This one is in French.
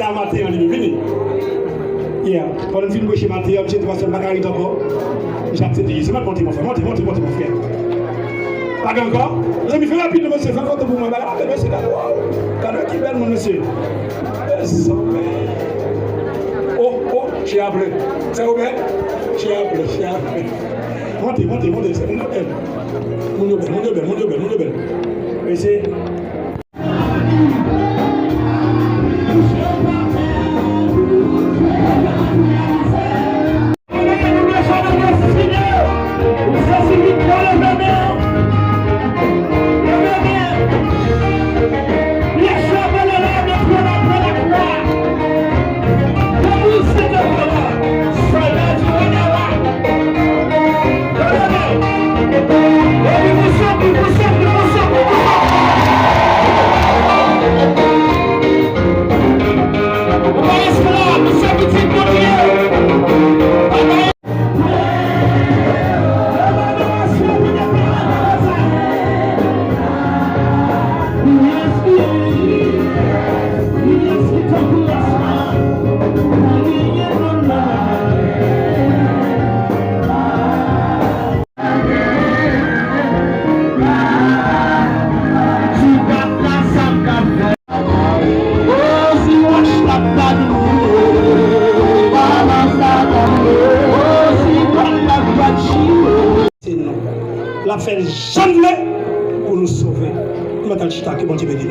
à matin, on est venu. Hier, pendant que je suis chez Mathieu, je suis passé par Carré encore. J'ai accepté, c'est mal monté mon frère, montez mon frère. Pas encore? Je me fais rapide, monsieur, fais encore pour moi. Ah, mais monsieur, cadeau qui belle, mon monsieur. Oh, j'ai appelé. C'est ouvert? J'ai appelé. Montez, c'est mon belle. Et c'est. La fait jamais pour nous sauver. Maintenant, je suis bon Dieu béni.